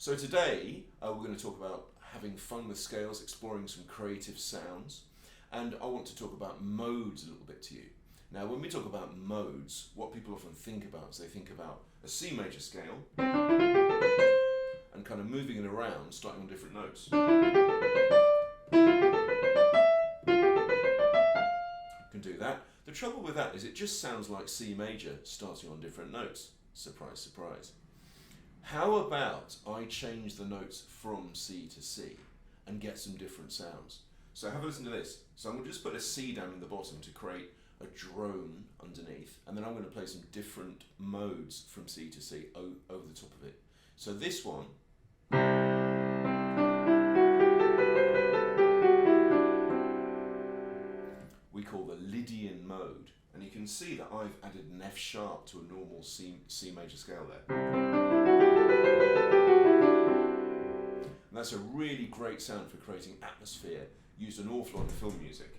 So today we're going to talk about having fun with scales, exploring some creative sounds, and I want to talk about modes a little bit to you. Now when we talk about modes, what people often think about is they think about a C major scale and kind of moving it around, starting on different notes. Can do that. The trouble with that is it just sounds like C major starting on different notes. Surprise, surprise. How about I change the notes from C to C and get some different sounds? So have a listen to this. So I'm going to just put a C down in the bottom to create a drone underneath, and then I'm going to play some different modes from C to C over the top of it. So this one we call the Lydian mode, and you can see that I've added an F sharp to a normal C major scale there. And that's a really great sound for creating atmosphere, used an awful lot in film music.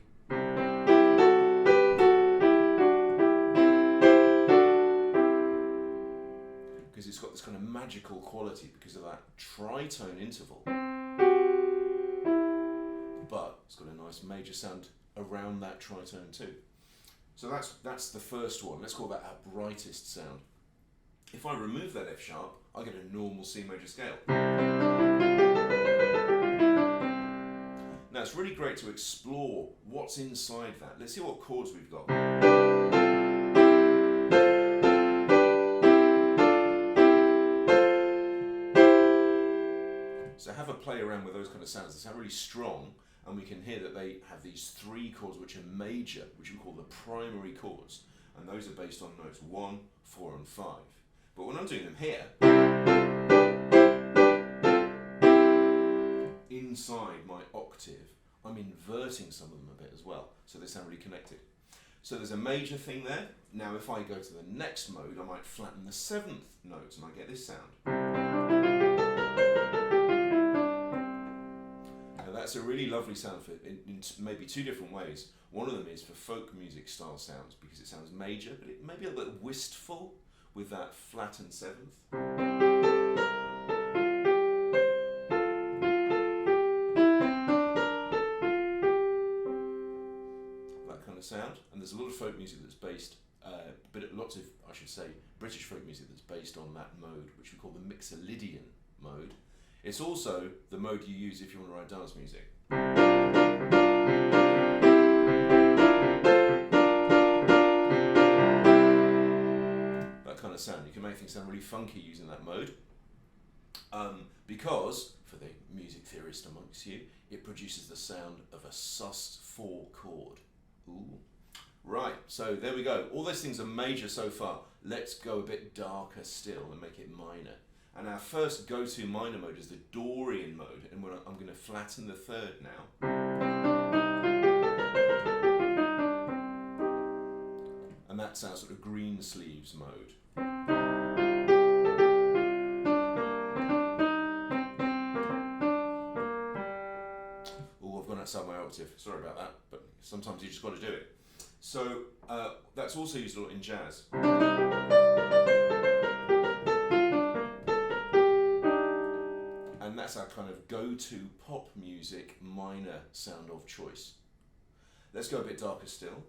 Because it's got this kind of magical quality because of that tritone interval. But it's got a nice major sound around that tritone too. So that's the first one. Let's call that our brightest sound. If I remove that F sharp, I get a normal C major scale. Now it's really great to explore what's inside that. Let's see what chords we've got. So have a play around with those kind of sounds. They sound really strong, and we can hear that they have these three chords which are major, which we call the primary chords, and those are based on notes 1, 4 and 5. But when I'm doing them here, inside my octave, I'm inverting some of them a bit as well, so they sound really connected. So there's a major thing there. Now if I go to the next mode, I might flatten the 7th note and I get this sound. Now that's a really lovely sound for in maybe two different ways. One of them is for folk music style sounds because it sounds major, but it may be a little bit wistful with that flattened 7th. Sound, and there's a lot of folk music that's based, but lots of, I should say, British folk music that's based on that mode, which we call the Mixolydian mode. It's also the mode you use if you want to write dance music. That kind of sound. You can make things sound really funky using that mode, because, for the music theorist amongst you, it produces the sound of a sus4 chord. Ooh. Right, so there we go. All those things are major so far. Let's go a bit darker still and make it minor. And our first go-to minor mode is the Dorian mode, and I'm going to flatten the 3rd now. And that's our sort of green sleeves mode. Oh, I've gone outside my octave. Sorry about that, but sometimes you just got to do it. So that's also used a lot in jazz. And that's our kind of go-to pop music minor sound of choice. Let's go a bit darker still.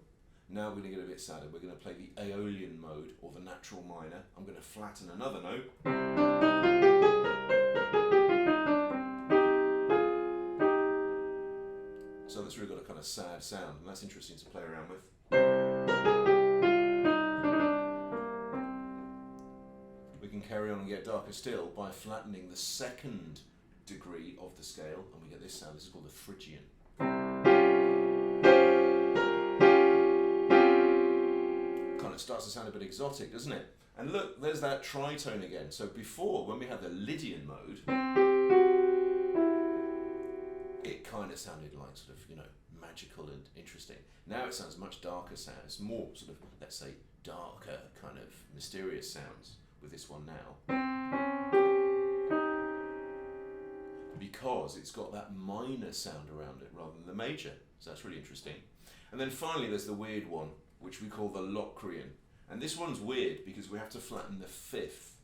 Now we're going to get a bit sadder. We're going to play the Aeolian mode, or the natural minor. I'm going to flatten another note. So that's really got a kind of sad sound, and that's interesting to play around with. We can carry on and get darker still by flattening the 2nd degree of the scale, and we get this sound. This is called the Phrygian. Kind of starts to sound a bit exotic, doesn't it? And look, there's that tritone again. So before, when we had the Lydian mode, it kind of sounded like sort of, magical and interesting. Now it sounds much darker sounds, more sort of, let's say, darker kind of mysterious sounds with this one now. Because it's got that minor sound around it rather than the major. So that's really interesting. And then finally there's the weird one, which we call the Locrian. And this one's weird because we have to flatten the 5th.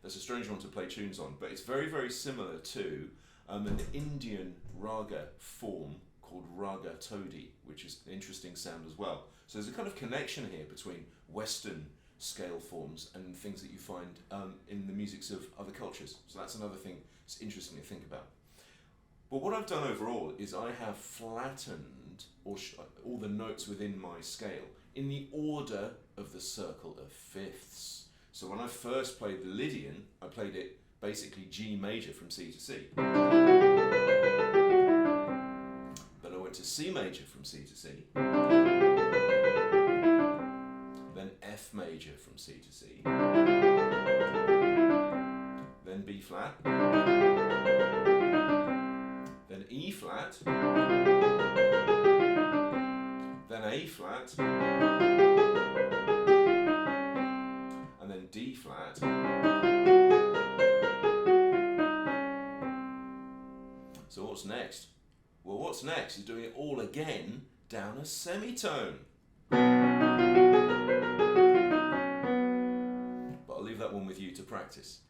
It's a strange one to play tunes on, but it's very, very similar to an Indian raga form called raga todi, which is an interesting sound as well. So there's a kind of connection here between Western scale forms and things that you find in the musics of other cultures. So that's another thing that's interesting to think about. But what I've done overall is I have flattened all the notes within my scale in the order of the circle of fifths. So when I first played the Lydian, I played it basically G major from C to C. Then I went to C major from C to C. Then F major from C to C. Then B flat. Then E flat. Then A flat. And then D flat. So what's next? Well, what's next is doing it all again down a semitone. But I'll leave that one with you to practice.